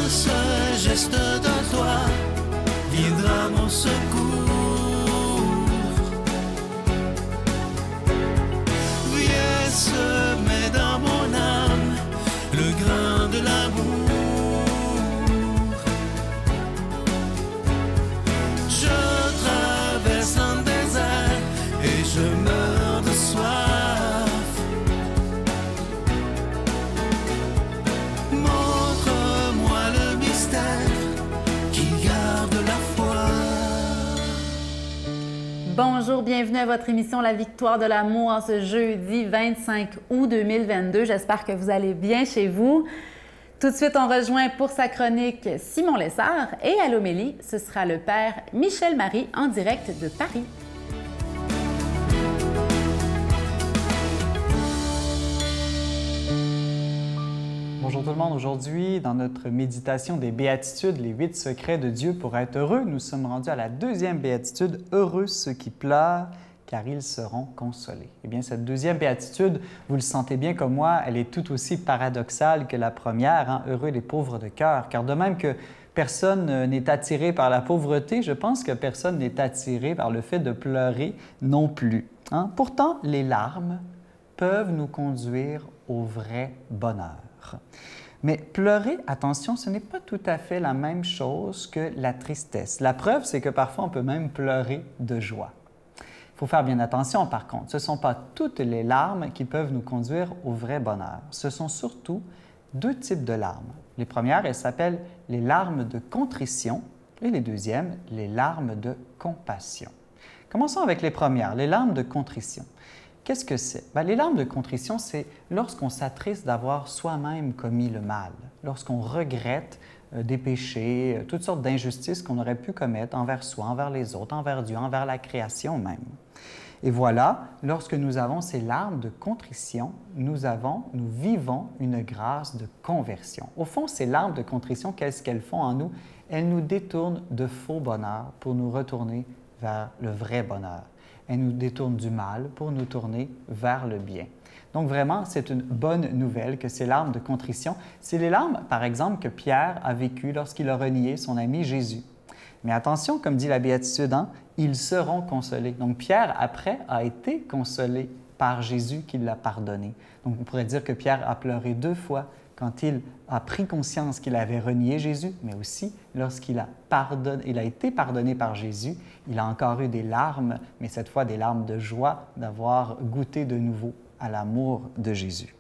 seul geste de toi viendra mon secours. Viens semer dans mon âme le grain de l'amour. Je traverse un désert et je meurs de soif. Montre-moi le mystère qui garde la foi. Bonjour, bienvenue à votre émission La Victoire de l'amour en ce jeudi 25 août 2022. J'espère que vous allez bien chez vous. Tout de suite, on rejoint pour sa chronique Simon Lessard et à l'homélie, ce sera le père Michel Marie en direct de Paris. Bonjour tout le monde. Aujourd'hui, dans notre méditation des béatitudes, les 8 secrets de Dieu pour être heureux, nous sommes rendus à la deuxième béatitude, « Heureux ceux qui pleurent, car ils seront consolés ». Eh bien, cette deuxième béatitude, vous le sentez bien comme moi, elle est tout aussi paradoxale que la première, hein? « Heureux les pauvres de cœur », car de même que personne n'est attiré par la pauvreté, je pense que personne n'est attiré par le fait de pleurer non plus. Hein? Pourtant, les larmes peuvent nous conduire au vrai bonheur. Mais pleurer, attention, ce n'est pas tout à fait la même chose que la tristesse. La preuve, c'est que parfois, on peut même pleurer de joie. Il faut faire bien attention, par contre. Ce ne sont pas toutes les larmes qui peuvent nous conduire au vrai bonheur. Ce sont surtout deux types de larmes. Les premières, elles s'appellent les larmes de contrition et les deuxièmes, les larmes de compassion. Commençons avec les premières, les larmes de contrition. Qu'est-ce que c'est? Bien, les larmes de contrition, c'est lorsqu'on s'attriste d'avoir soi-même commis le mal, lorsqu'on regrette des péchés, toutes sortes d'injustices qu'on aurait pu commettre envers soi, envers les autres, envers Dieu, envers la création même. Et voilà, lorsque nous avons ces larmes de contrition, nous vivons une grâce de conversion. Au fond, ces larmes de contrition, qu'est-ce qu'elles font en nous? Elles nous détournent de faux bonheur pour nous retourner vers le vrai bonheur. Elles nous détournent du mal pour nous tourner vers le bien. Donc vraiment, c'est une bonne nouvelle que ces larmes de contrition, c'est les larmes, par exemple, que Pierre a vécues lorsqu'il a renié son ami Jésus. Mais attention, comme dit la béatitude, hein, ils seront consolés. Donc Pierre, après, a été consolé par Jésus qui l'a pardonné. Donc on pourrait dire que Pierre a pleuré deux fois quand il a pris conscience qu'il avait renié Jésus, mais aussi lorsqu'il a été pardonné par Jésus, il a encore eu des larmes, mais cette fois des larmes de joie d'avoir goûté de nouveau à l'amour de Jésus.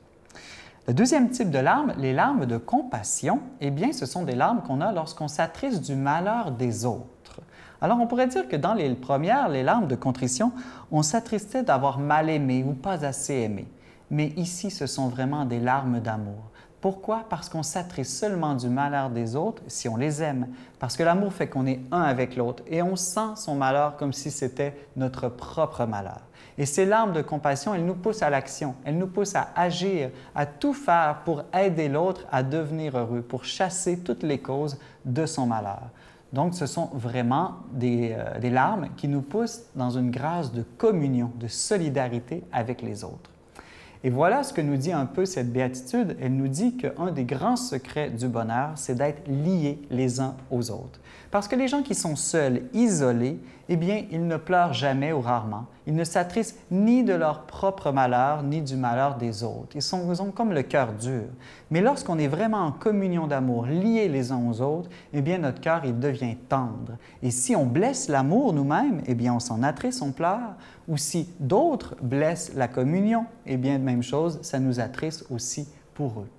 Le deuxième type de larmes, les larmes de compassion, eh bien, ce sont des larmes qu'on a lorsqu'on s'attriste du malheur des autres. Alors, on pourrait dire que dans les premières, les larmes de contrition, on s'attristait d'avoir mal aimé ou pas assez aimé. Mais ici, ce sont vraiment des larmes d'amour. Pourquoi? Parce qu'on s'attriste seulement du malheur des autres si on les aime. Parce que l'amour fait qu'on est un avec l'autre et on sent son malheur comme si c'était notre propre malheur. Et ces larmes de compassion, elles nous poussent à l'action, elles nous poussent à agir, à tout faire pour aider l'autre à devenir heureux, pour chasser toutes les causes de son malheur. Donc, ce sont vraiment des larmes qui nous poussent dans une grâce de communion, de solidarité avec les autres. Et voilà ce que nous dit un peu cette béatitude. Elle nous dit qu'un des grands secrets du bonheur, c'est d'être liés les uns aux autres. Parce que les gens qui sont seuls, isolés, eh bien, ils ne pleurent jamais ou rarement. Ils ne s'attristent ni de leur propre malheur, ni du malheur des autres. Ils ont comme le cœur dur. Mais lorsqu'on est vraiment en communion d'amour, liés les uns aux autres, eh bien, notre cœur, il devient tendre. Et si on blesse l'amour nous-mêmes, eh bien, on s'en attriste, on pleure. Ou si d'autres blessent la communion, eh bien, de même chose, ça nous attriste aussi pour eux.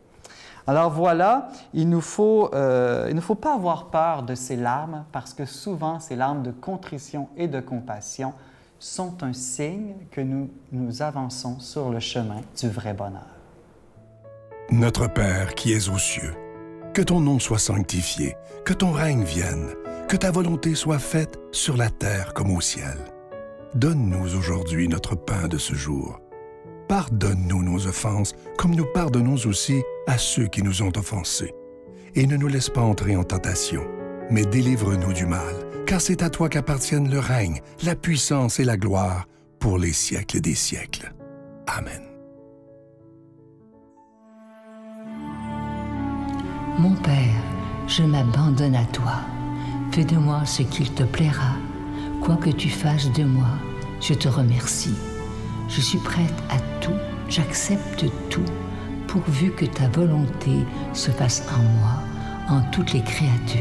Alors voilà, il ne faut pas avoir peur de ces larmes parce que souvent, ces larmes de contrition et de compassion sont un signe que nous avançons sur le chemin du vrai bonheur. Notre Père qui es aux cieux, que ton nom soit sanctifié, que ton règne vienne, que ta volonté soit faite sur la terre comme au ciel. Donne-nous aujourd'hui notre pain de ce jour. Pardonne-nous nos offenses, comme nous pardonnons aussi à ceux qui nous ont offensés. Et ne nous laisse pas entrer en tentation, mais délivre-nous du mal, car c'est à toi qu'appartiennent le règne, la puissance et la gloire pour les siècles des siècles. Amen. Mon Père, je m'abandonne à toi. Fais de moi ce qu'il te plaira. Quoi que tu fasses de moi, je te remercie. Je suis prête à tout, j'accepte tout, pourvu que ta volonté se fasse en moi, en toutes les créatures.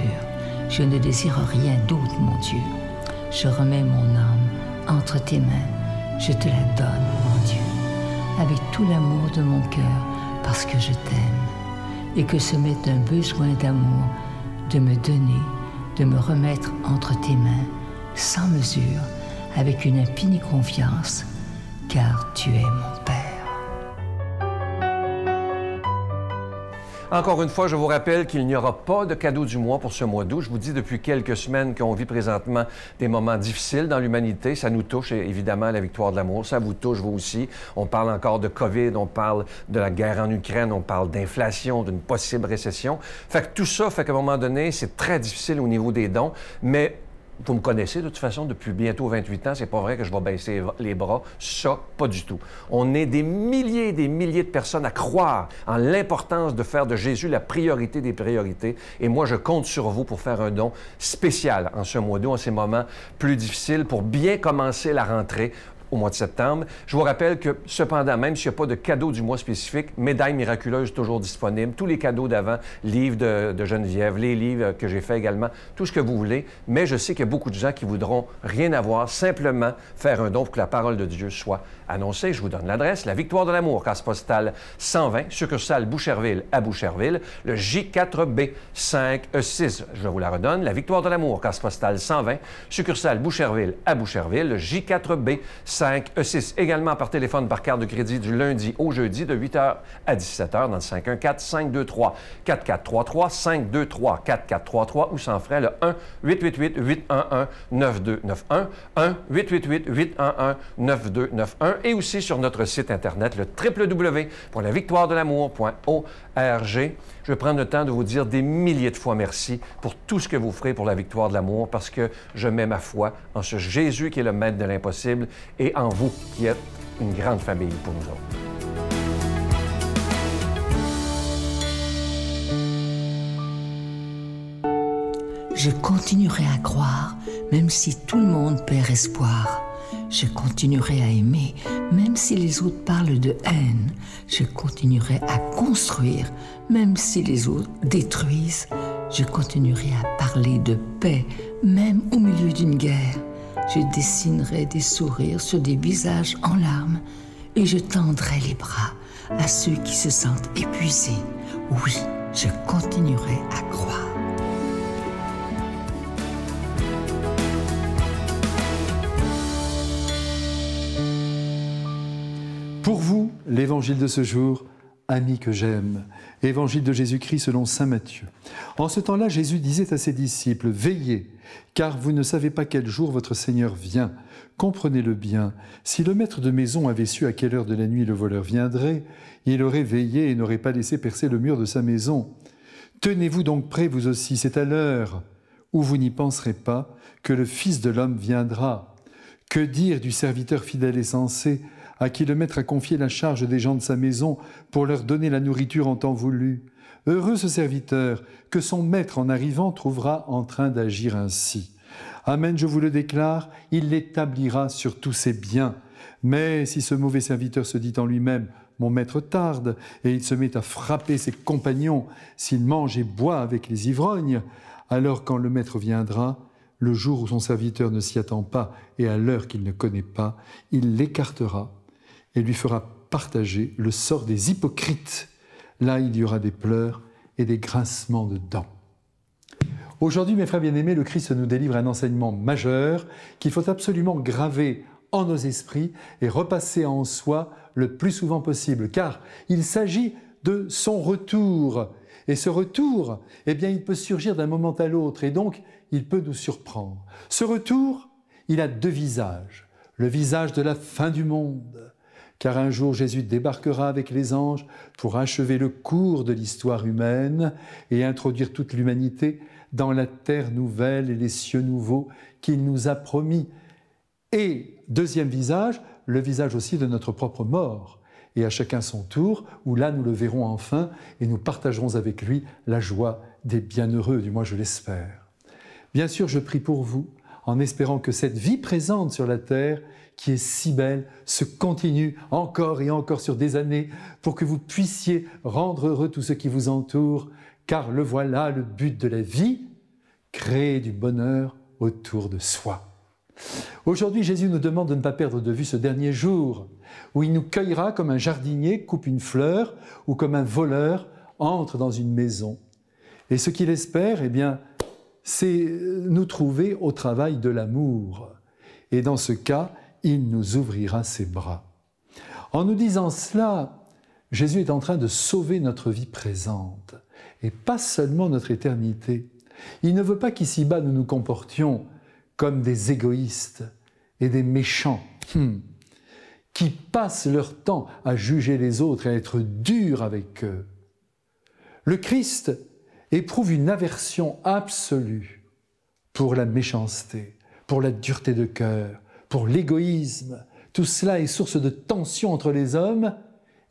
Je ne désire rien d'autre, mon Dieu. Je remets mon âme entre tes mains. Je te la donne, mon Dieu, avec tout l'amour de mon cœur, parce que je t'aime, et que ce m'est un besoin d'amour de me donner, de me remettre entre tes mains, sans mesure, avec une infinie confiance, car tu es mon Père. Encore une fois, je vous rappelle qu'il n'y aura pas de cadeau du mois pour ce mois d'août. Je vous dis depuis quelques semaines qu'on vit présentement des moments difficiles dans l'humanité. Ça nous touche, évidemment, la victoire de l'amour. Ça vous touche, vous aussi. On parle encore de COVID, on parle de la guerre en Ukraine, on parle d'inflation, d'une possible récession. Fait que tout ça fait qu'à un moment donné, c'est très difficile au niveau des dons, mais vous me connaissez de toute façon depuis bientôt 28 ans, c'est pas vrai que je vais baisser les bras. Ça, pas du tout. On est des milliers de personnes à croire en l'importance de faire de Jésus la priorité des priorités. Et moi, je compte sur vous pour faire un don spécial en ce mois d'août, en ces moments plus difficiles, pour bien commencer la rentrée au mois de septembre. Je vous rappelle que, cependant, même s'il n'y a pas de cadeau du mois spécifique, Médaille miraculeuse toujours disponible, tous les cadeaux d'avant, livres de Geneviève, les livres que j'ai faits également, tout ce que vous voulez. Mais je sais qu'il y a beaucoup de gens qui voudront rien avoir, simplement faire un don pour que la parole de Dieu soit annoncée. Je vous donne l'adresse, la Victoire de l'amour, case postale 120, succursale Boucherville à Boucherville, le J4B 5E6. Je vous la redonne, la Victoire de l'amour, case postale 120, succursale Boucherville à Boucherville, le J4B 5E6. Également par téléphone, par carte de crédit du lundi au jeudi de 8h à 17h dans le 514-523-4433, 523-4433 ou sans frais le 1-888-811-9291, 1-888-811-9291 et aussi sur notre site Internet, le www.lavictoiredelamour.org. Je vais prendre le temps de vous dire des milliers de fois merci pour tout ce que vous ferez pour la victoire de l'amour, parce que je mets ma foi en ce Jésus qui est le maître de l'impossible et en vous qui êtes une grande famille pour nous autres. Je continuerai à croire, même si tout le monde perd espoir. Je continuerai à aimer, même si les autres parlent de haine. Je continuerai à construire, même si les autres détruisent. Je continuerai à parler de paix, même au milieu d'une guerre. Je dessinerai des sourires sur des visages en larmes et je tendrai les bras à ceux qui se sentent épuisés. Oui, je continuerai à croire. Pour vous, l'évangile de ce jour, ami que j'aime, évangile de Jésus-Christ selon saint Matthieu. En ce temps-là, Jésus disait à ses disciples, « Veillez, car vous ne savez pas quel jour votre Seigneur vient. Comprenez-le bien, si le maître de maison avait su à quelle heure de la nuit le voleur viendrait, il aurait veillé et n'aurait pas laissé percer le mur de sa maison. Tenez-vous donc prêts, vous aussi, c'est à l'heure où vous n'y penserez pas que le Fils de l'homme viendra. Que dire du serviteur fidèle et sensé, à qui le maître a confié la charge des gens de sa maison pour leur donner la nourriture en temps voulu. Heureux ce serviteur que son maître en arrivant trouvera en train d'agir ainsi. Amen, je vous le déclare, il l'établira sur tous ses biens. Mais si ce mauvais serviteur se dit en lui-même « Mon maître tarde » et il se met à frapper ses compagnons, s'il mange et boit avec les ivrognes, alors quand le maître viendra, le jour où son serviteur ne s'y attend pas et à l'heure qu'il ne connaît pas, il l'écartera et lui fera partager le sort des hypocrites. Là, il y aura des pleurs et des grincements de dents. Aujourd'hui, mes frères bien-aimés, le Christ nous délivre un enseignement majeur qu'il faut absolument graver en nos esprits et repasser en soi le plus souvent possible, car il s'agit de son retour. Et ce retour, eh bien, il peut surgir d'un moment à l'autre et donc il peut nous surprendre. Ce retour, il a deux visages. Le visage de la fin du monde, car un jour Jésus débarquera avec les anges pour achever le cours de l'histoire humaine et introduire toute l'humanité dans la terre nouvelle et les cieux nouveaux qu'il nous a promis. Et deuxième visage, le visage aussi de notre propre mort. et à chacun son tour, où là nous le verrons enfin et nous partagerons avec lui la joie des bienheureux, du moins je l'espère. Bien sûr, je prie pour vous, en espérant que cette vie présente sur la terre, qui est si belle, se continue encore et encore sur des années, pour que vous puissiez rendre heureux tous ceux qui vous entourent, car le voilà, le but de la vie, créer du bonheur autour de soi. Aujourd'hui, Jésus nous demande de ne pas perdre de vue ce dernier jour, où il nous cueillera comme un jardinier coupe une fleur, ou comme un voleur entre dans une maison. Et ce qu'il espère, eh bien, c'est nous trouver au travail de l'amour. Et dans ce cas, il nous ouvrira ses bras. En nous disant cela, Jésus est en train de sauver notre vie présente, et pas seulement notre éternité. Il ne veut pas qu'ici-bas nous nous comportions comme des égoïstes et des méchants, qui passent leur temps à juger les autres et à être durs avec eux. Le Christ éprouve une aversion absolue pour la méchanceté, pour la dureté de cœur, pour l'égoïsme. Tout cela est source de tension entre les hommes,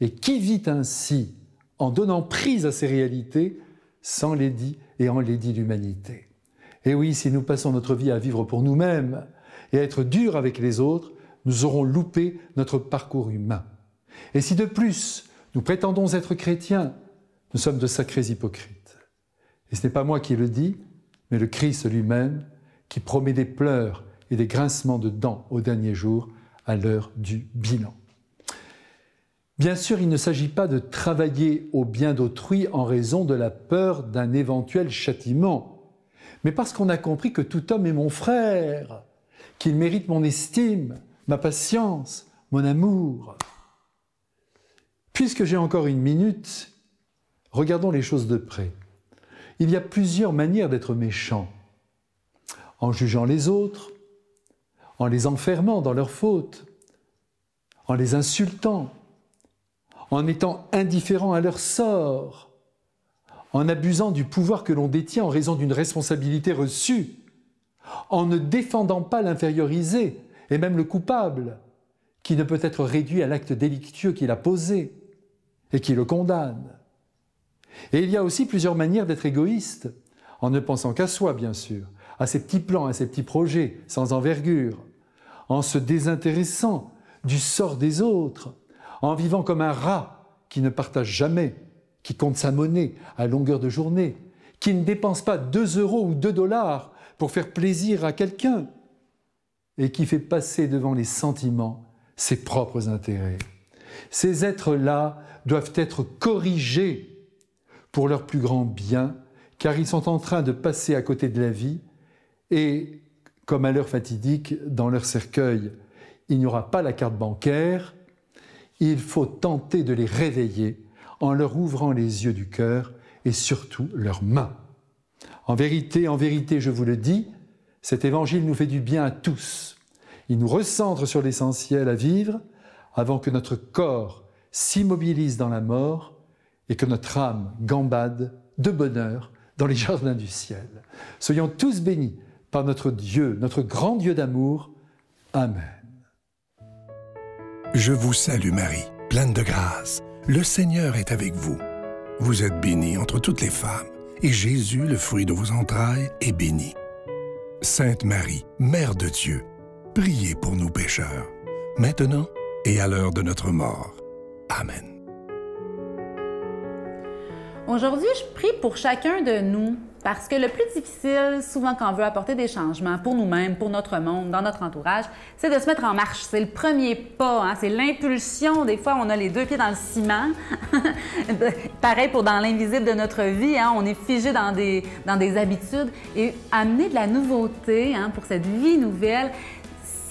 et qui vit ainsi, en donnant prise à ces réalités, s'enlaidit et enlaidit l'humanité. Et oui, si nous passons notre vie à vivre pour nous-mêmes et à être durs avec les autres, nous aurons loupé notre parcours humain. Et si de plus, nous prétendons être chrétiens, nous sommes de sacrés hypocrites. Et ce n'est pas moi qui le dis, mais le Christ lui-même, qui promet des pleurs et des grincements de dents au dernier jour, à l'heure du bilan. Bien sûr, il ne s'agit pas de travailler au bien d'autrui en raison de la peur d'un éventuel châtiment, mais parce qu'on a compris que tout homme est mon frère, qu'il mérite mon estime, ma patience, mon amour. Puisque j'ai encore une minute, regardons les choses de près. Il y a plusieurs manières d'être méchant. En jugeant les autres, en les enfermant dans leurs fautes, en les insultant, en étant indifférent à leur sort, en abusant du pouvoir que l'on détient en raison d'une responsabilité reçue, en ne défendant pas l'infériorisé et même le coupable, qui ne peut être réduit à l'acte délictueux qu'il a posé et qui le condamne. Et il y a aussi plusieurs manières d'être égoïste, en ne pensant qu'à soi, bien sûr, à ses petits plans, à ses petits projets sans envergure, en se désintéressant du sort des autres, en vivant comme un rat qui ne partage jamais, qui compte sa monnaie à longueur de journée, qui ne dépense pas 2 € ou 2 $ pour faire plaisir à quelqu'un et qui fait passer devant les sentiments ses propres intérêts. Ces êtres-là doivent être corrigés pour leur plus grand bien, car ils sont en train de passer à côté de la vie et, comme à l'heure fatidique, dans leur cercueil, il n'y aura pas la carte bancaire. Il faut tenter de les réveiller en leur ouvrant les yeux du cœur et surtout leurs mains. En vérité, je vous le dis, cet évangile nous fait du bien à tous. Il nous recentre sur l'essentiel à vivre avant que notre corps s'immobilise dans la mort et que notre âme gambade de bonheur dans les jardins du ciel. Soyons tous bénis par notre Dieu, notre grand Dieu d'amour. Amen. Je vous salue Marie, pleine de grâce. Le Seigneur est avec vous. Vous êtes bénie entre toutes les femmes, et Jésus, le fruit de vos entrailles, est béni. Sainte Marie, Mère de Dieu, priez pour nous pécheurs, maintenant et à l'heure de notre mort. Amen. Aujourd'hui, je prie pour chacun de nous, parce que le plus difficile, souvent quand on veut apporter des changements pour nous-mêmes, pour notre monde, dans notre entourage, c'est de se mettre en marche. C'est le premier pas, hein? C'est l'impulsion. Des fois, on a les 2 pieds dans le ciment. Pareil pour dans l'invisible de notre vie, hein? On est figé dans des habitudes. Et amener de la nouveauté, hein, pour cette vie nouvelle,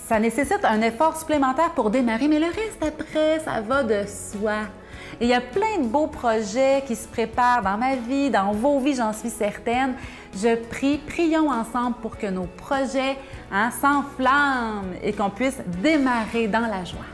ça nécessite un effort supplémentaire pour démarrer, mais le reste après, ça va de soi. Et il y a plein de beaux projets qui se préparent dans ma vie, dans vos vies, j'en suis certaine. Je prie, prions ensemble pour que nos projets s'enflamment et qu'on puisse démarrer dans la joie.